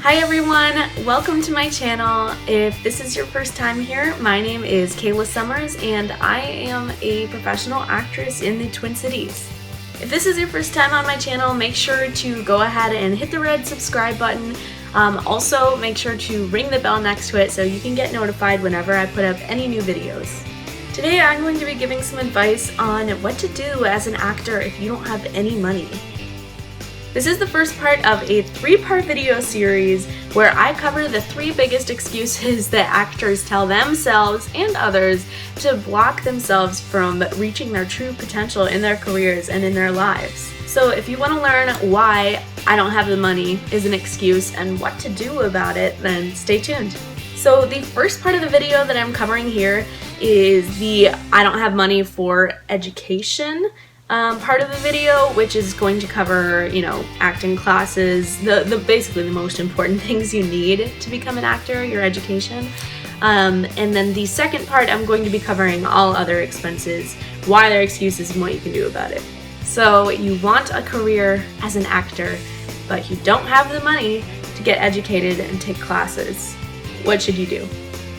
Hi everyone, welcome to my channel. If this is your first time here, my name is Kayla Summers and I am a professional actress in the Twin Cities. If this is your first time on my channel, make sure to go ahead and hit the red subscribe button. Also, make sure to ring the bell next to it so you can get notified whenever I put up any new videos. Today I'm going to be giving some advice on what to do as an actor if you don't have any money. This is the first part of a 3-part video series where I cover the 3 biggest excuses that actors tell themselves and others to block themselves from reaching their true potential in their careers and in their lives. So if you want to learn why I don't have the money is an excuse and what to do about it, then stay tuned. So the first part of the video that I'm covering here is the I don't have money for education part of the video, which is going to cover, acting classes, the basically the most important things you need to become an actor, your education. And then the second part, I'm going to be covering all other expenses, why they're excuses, and what you can do about it. So you want a career as an actor, but you don't have the money to get educated and take classes. What should you do?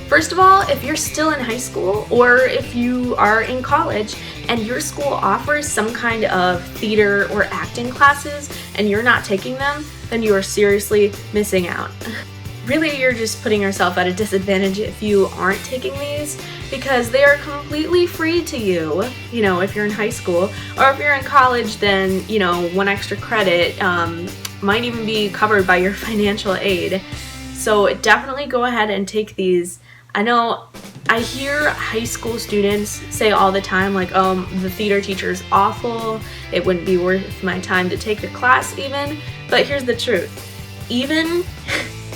First of all, if you're still in high school or if you are in college and your school offers some kind of theater or acting classes and you're not taking them, then you are seriously missing out. Really, you're just putting yourself at a disadvantage if you aren't taking these because they are completely free to you, if you're in high school, or if you're in college, then, 1 extra credit might even be covered by your financial aid. So definitely go ahead and take these. I know I hear high school students say all the time, like, the theater teacher is awful, it wouldn't be worth my time to take the class even, but here's the truth. Even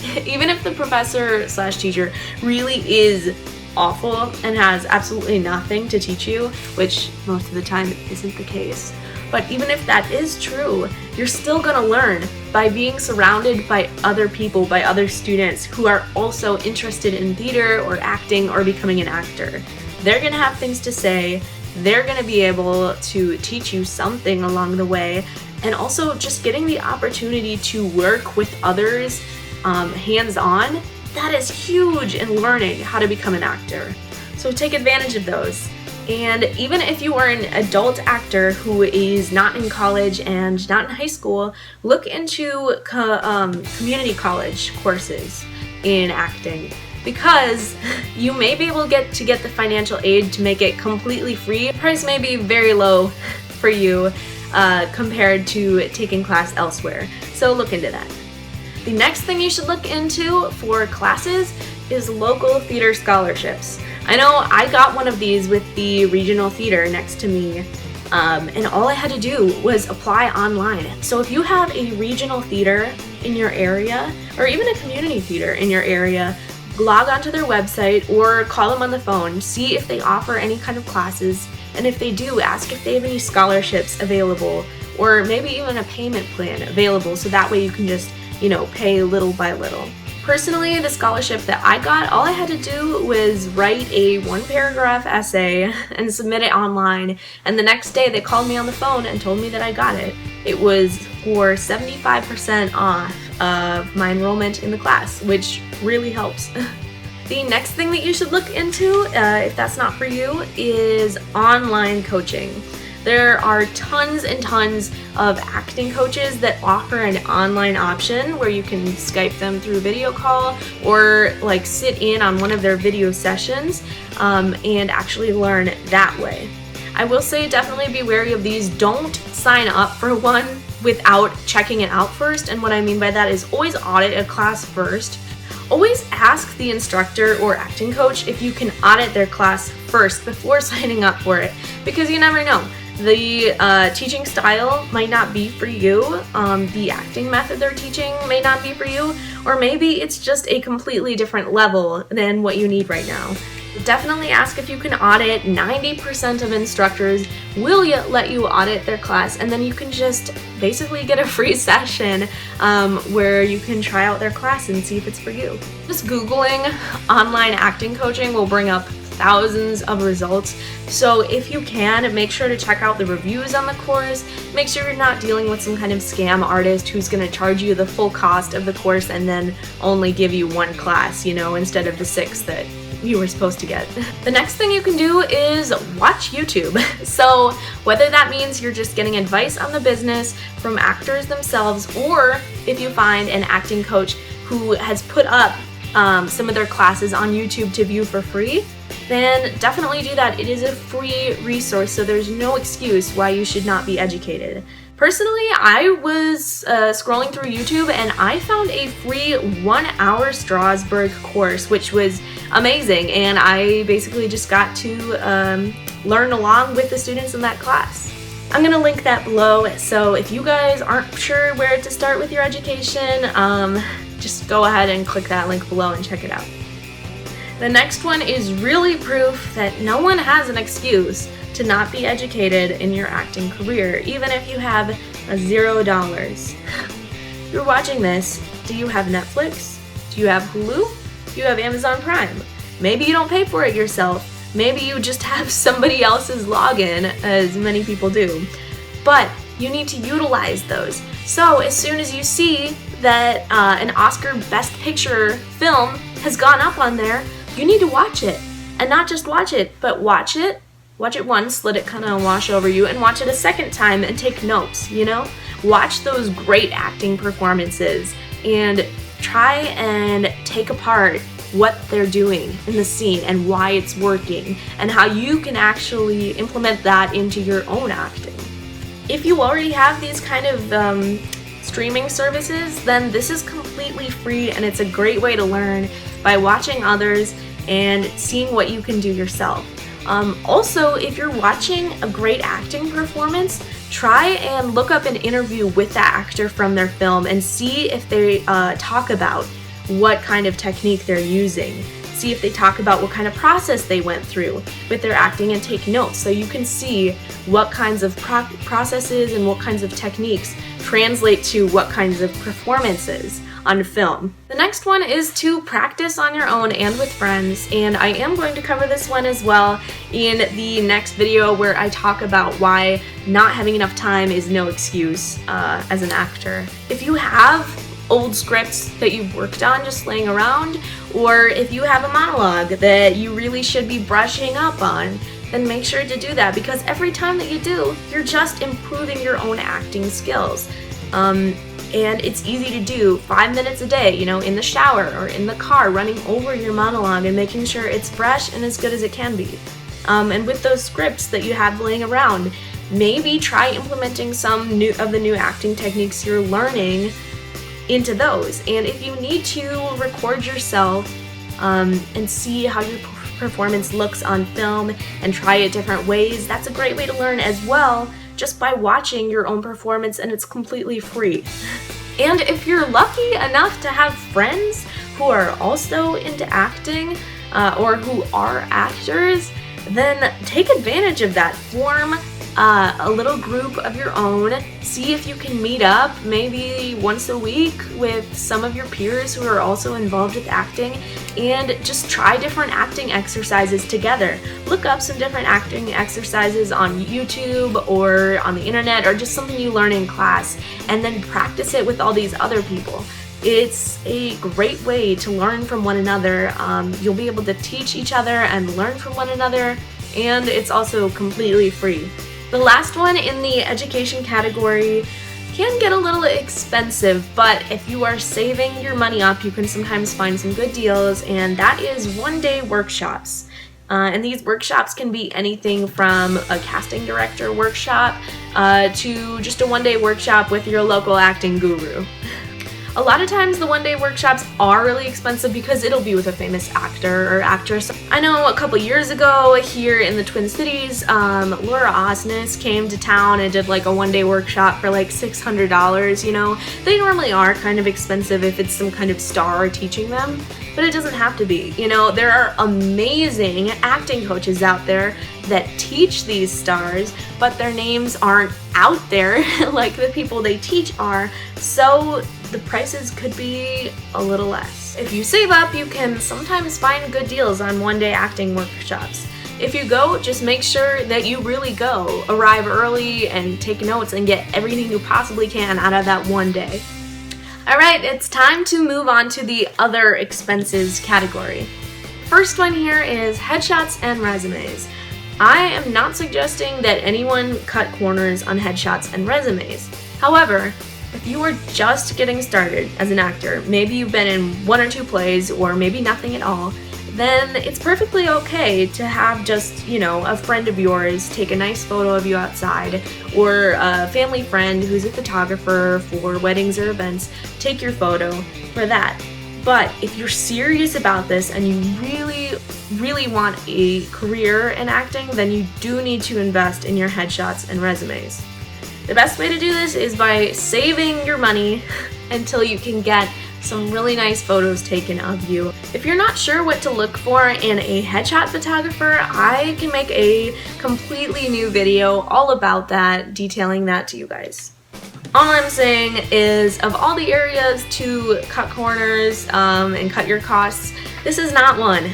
if the professor/teacher really is awful and has absolutely nothing to teach you, which most of the time isn't the case, but even if that is true, you're still gonna learn by being surrounded by other people, by other students who are also interested in theater or acting or becoming an actor. They're gonna have things to say, they're gonna be able to teach you something along the way, and also just getting the opportunity to work with others hands-on, that is huge in learning how to become an actor. So take advantage of those. And even if you are an adult actor who is not in college and not in high school, look into community college courses in acting because you may be able to get the financial aid to make it completely free. The price may be very low for you compared to taking class elsewhere. So look into that. The next thing you should look into for classes is local theater scholarships. I know I got one of these with the regional theater next to me, and all I had to do was apply online. So if you have a regional theater in your area, or even a community theater in your area, log onto their website or call them on the phone, see if they offer any kind of classes, and if they do, ask if they have any scholarships available, or maybe even a payment plan available, so that way you can just, pay little by little. Personally, the scholarship that I got, all I had to do was write a 1-paragraph essay and submit it online, and the next day they called me on the phone and told me that I got it. It was for 75% off of my enrollment in the class, which really helps. The next thing that you should look into, if that's not for you, is online coaching. There are tons and tons of acting coaches that offer an online option where you can Skype them through video call or sit in on one of their video sessions and actually learn that way. I will say definitely be wary of these. Don't sign up for one without checking it out first, and what I mean by that is always audit a class first. Always ask the instructor or acting coach if you can audit their class first before signing up for it, because you never know. The teaching style might not be for you, the acting method they're teaching may not be for you, or maybe it's just a completely different level than what you need right now. Definitely ask if you can audit. 90% of instructors will let you audit their class, and then you can just basically get a free session where you can try out their class and see if it's for you. Just Googling online acting coaching will bring up thousands of results. So if you can, make sure to check out the reviews on the course. Make sure you're not dealing with some kind of scam artist who's going to charge you the full cost of the course and then only give you one class, you know, instead of the 6 that you were supposed to get. The next thing you can do is watch YouTube. So whether that means you're just getting advice on the business from actors themselves, or if you find an acting coach who has put up some of their classes on YouTube to view for free, then definitely do that. It is a free resource, so there's no excuse why you should not be educated. Personally, I was scrolling through YouTube and I found a free 1-hour STRASBERG course, which was amazing, and I basically just got to learn along with the students in that class. I'm gonna link that below, so if you guys aren't sure where to start with your education, just go ahead and click that link below and check it out. The next one is really proof that no one has an excuse to not be educated in your acting career, even if you have $0. If you're watching this, do you have Netflix? Do you have Hulu? Do you have Amazon Prime? Maybe you don't pay for it yourself. Maybe you just have somebody else's login, as many people do. But you need to utilize those. So as soon as you see that an Oscar Best Picture film has gone up on there, you need to watch it. And not just watch it, but watch it once, let it kind of wash over you, and watch it a second time and take notes, you know? Watch those great acting performances and try and take apart what they're doing in the scene and why it's working and how you can actually implement that into your own acting. If you already have these kind of streaming services, then this is completely free and it's a great way to learn by watching others and seeing what you can do yourself. Also, if you're watching a great acting performance, try and look up an interview with that actor from their film and see if they talk about what kind of technique they're using. See if they talk about what kind of process they went through with their acting, and take notes so you can see what kinds of processes and what kinds of techniques translate to what kinds of performances on film. The next one is to practice on your own and with friends, and I am going to cover this one as well in the next video where I talk about why not having enough time is no excuse as an actor. If you have old scripts that you've worked on just laying around, or if you have a monologue that you really should be brushing up on, then make sure to do that, because every time that you do, you're just improving your own acting skills. And it's easy to do 5 minutes a day, you know, in the shower or in the car, running over your monologue and making sure it's fresh and as good as it can be. And with those scripts that you have laying around, maybe try implementing some of the new acting techniques you're learning into those. And if you need to record yourself and see how your performance looks on film and try it different ways, that's a great way to learn as well, just by watching your own performance, and it's completely free. And if you're lucky enough to have friends who are also into acting or who are actors, then take advantage of that. Form a little group of your own. See if you can meet up maybe once a week with some of your peers who are also involved with acting, and just try different acting exercises together. Look up some different acting exercises on YouTube or on the internet, or just something you learn in class, and then practice it with all these other people. It's a great way to learn from one another. You'll be able to teach each other and learn from one another, and it's also completely free. The last one in the education category can get a little expensive, but if you are saving your money up, you can sometimes find some good deals, and that is one-day workshops. And these workshops can be anything from a casting director workshop to just a one-day workshop with your local acting guru. A lot of times the one-day workshops are really expensive because it'll be with a famous actor or actress. I know a couple years ago here in the Twin Cities, Laura Osnes came to town and did like a one-day workshop for like $600, you know. They normally are kind of expensive if it's some kind of star teaching them, but it doesn't have to be. You know, there are amazing acting coaches out there that teach these stars, but their names aren't out there like the people they teach are, so the prices could be a little less. If you save up, you can sometimes find good deals on one-day acting workshops. If you go, just make sure that you really go. Arrive early and take notes and get everything you possibly can out of that one day. Alright, it's time to move on to the other expenses category. First one here is headshots and resumes. I am not suggesting that anyone cut corners on headshots and resumes. However, if you are just getting started as an actor, maybe you've been in 1 or 2 plays or maybe nothing at all, then it's perfectly okay to have just, a friend of yours take a nice photo of you outside, or a family friend who's a photographer for weddings or events, take your photo for that. But if you're serious about this and you really want a career in acting, then you do need to invest in your headshots and resumes. The best way to do this is by saving your money until you can get some really nice photos taken of you. If you're not sure what to look for in a headshot photographer, I can make a completely new video all about that, detailing that to you guys. All I'm saying is, of all the areas to cut corners and cut your costs, this is not one.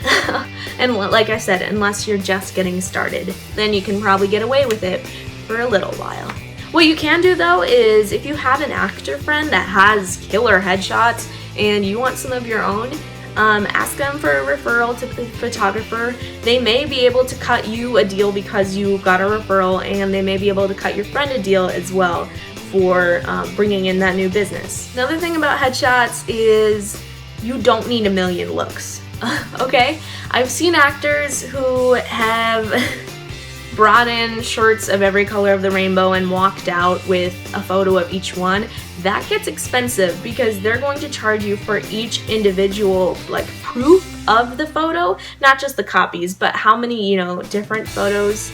And like I said, unless you're just getting started, then you can probably get away with it for a little while. What you can do though is, if you have an actor friend that has killer headshots and you want some of your own, ask them for a referral to the photographer. They may be able to cut you a deal because you got a referral, and they may be able to cut your friend a deal as well for bringing in that new business. Another thing about headshots is you don't need a million looks, okay? I've seen actors who have brought in shirts of every color of the rainbow and walked out with a photo of each one. That gets expensive because they're going to charge you for each individual proof of the photo, not just the copies, but how many different photos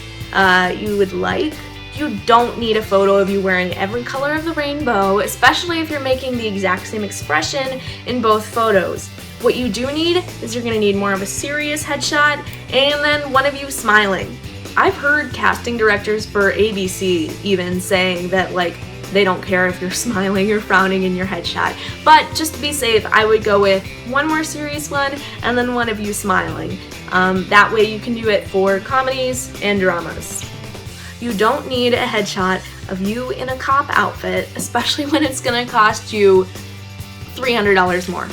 you would like. You don't need a photo of you wearing every color of the rainbow, especially if you're making the exact same expression in both photos. What you do need is you're going to need more of a serious headshot and then one of you smiling. I've heard casting directors for ABC even saying that they don't care if you're smiling or frowning in your headshot. But just to be safe, I would go with one more serious one and then one of you smiling. That way you can do it for comedies and dramas. You don't need a headshot of you in a cop outfit, especially when it's gonna cost you $300 more.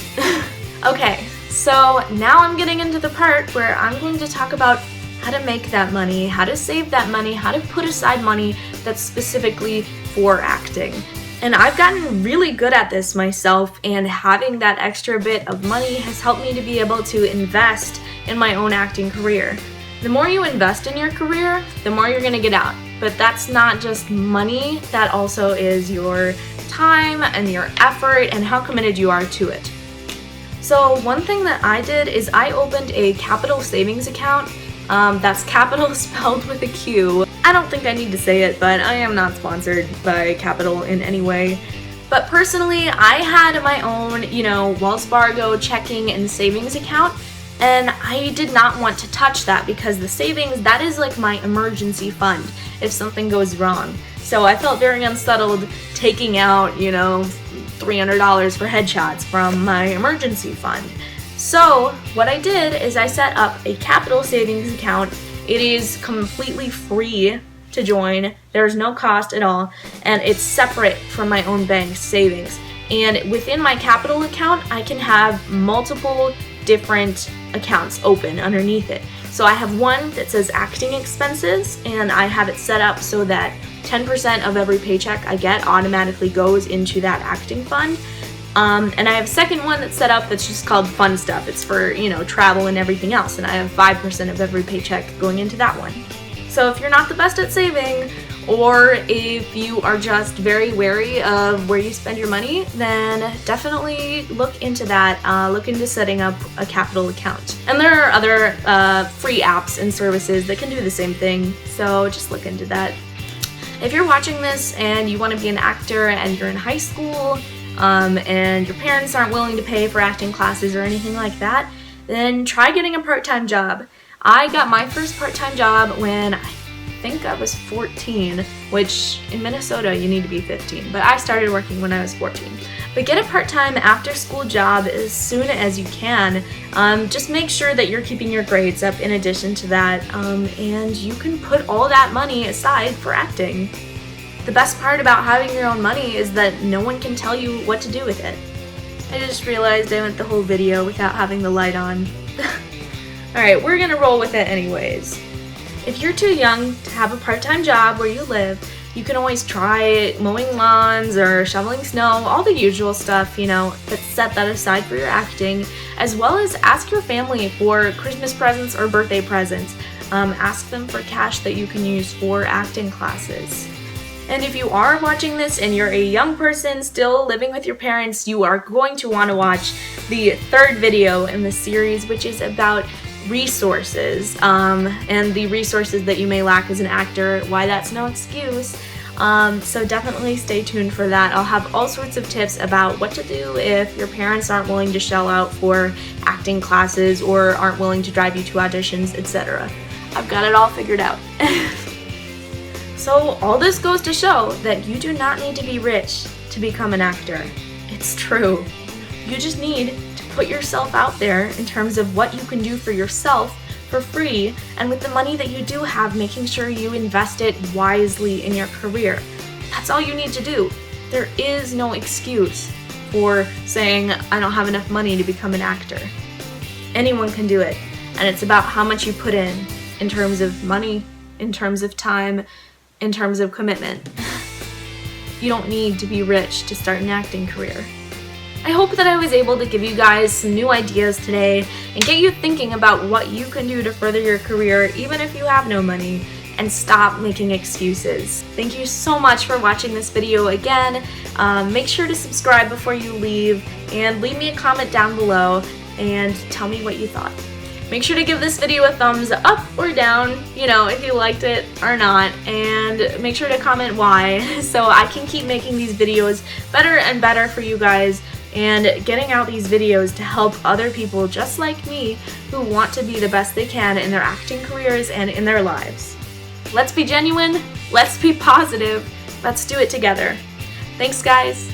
Okay, so now I'm getting into the part where I'm going to talk about how to make that money, how to save that money, how to put aside money that's specifically for acting. And I've gotten really good at this myself, and having that extra bit of money has helped me to be able to invest in my own acting career. The more you invest in your career, the more you're gonna get out. But that's not just money, that also is your time and your effort and how committed you are to it. So one thing that I did is I opened a Qapital savings account. That's Qapital spelled with a Q. I don't think I need to say it, but I am not sponsored by Qapital in any way. But personally, I had my own, Wells Fargo checking and savings account, and I did not want to touch that because the savings, that is like my emergency fund if something goes wrong. So I felt very unsettled taking out, $300 for headshots from my emergency fund. So what I did is I set up a Qapital savings account. It is completely free to join. There's no cost at all, and it's separate from my own bank savings. And within my Qapital account, I can have multiple different accounts open underneath it. So I have one that says acting expenses, and I have it set up so that 10% of every paycheck I get automatically goes into that acting fund. And I have a second one that's set up that's just called fun stuff. It's for, travel and everything else, and I have 5% of every paycheck going into that one. So if you're not the best at saving, or if you are just very wary of where you spend your money, then definitely look into that. Look into setting up a Qapital account. And there are other free apps and services that can do the same thing, so just look into that. If you're watching this and you want to be an actor and you're in high school, and your parents aren't willing to pay for acting classes or anything like that, then try getting a part-time job. I got my first part-time job when I think I was 14, which in Minnesota you need to be 15, but I started working when I was 14. But get a part-time after-school job as soon as you can. Just make sure that you're keeping your grades up in addition to that, and you can put all that money aside for acting. The best part about having your own money is that no one can tell you what to do with it. I just realized I went the whole video without having the light on. Alright, we're gonna roll with it anyways. If you're too young to have a part-time job where you live, you can always try mowing lawns or shoveling snow, all the usual stuff, but set that aside for your acting, as well as ask your family for Christmas presents or birthday presents. Ask them for cash that you can use for acting classes. And if you are watching this and you're a young person still living with your parents, you are going to want to watch the third video in the series, which is about resources, and the resources that you may lack as an actor, why that's no excuse. So definitely stay tuned for that. I'll have all sorts of tips about what to do if your parents aren't willing to shell out for acting classes or aren't willing to drive you to auditions, etc. I've got it all figured out. So all this goes to show that you do not need to be rich to become an actor. It's true. You just need to put yourself out there in terms of what you can do for yourself for free, and with the money that you do have, making sure you invest it wisely in your career. That's all you need to do. There is no excuse for saying, I don't have enough money to become an actor. Anyone can do it, and it's about how much you put in terms of money, in terms of time, in terms of commitment. You don't need to be rich to start an acting career. I hope that I was able to give you guys some new ideas today and get you thinking about what you can do to further your career even if you have no money, and stop making excuses. Thank you so much for watching this video again. Make sure to subscribe before you leave and leave me a comment down below and tell me what you thought. Make sure to give this video a thumbs up or down, if you liked it or not, and make sure to comment why so I can keep making these videos better and better for you guys and getting out these videos to help other people just like me who want to be the best they can in their acting careers and in their lives. Let's be genuine, let's be positive, let's do it together. Thanks guys!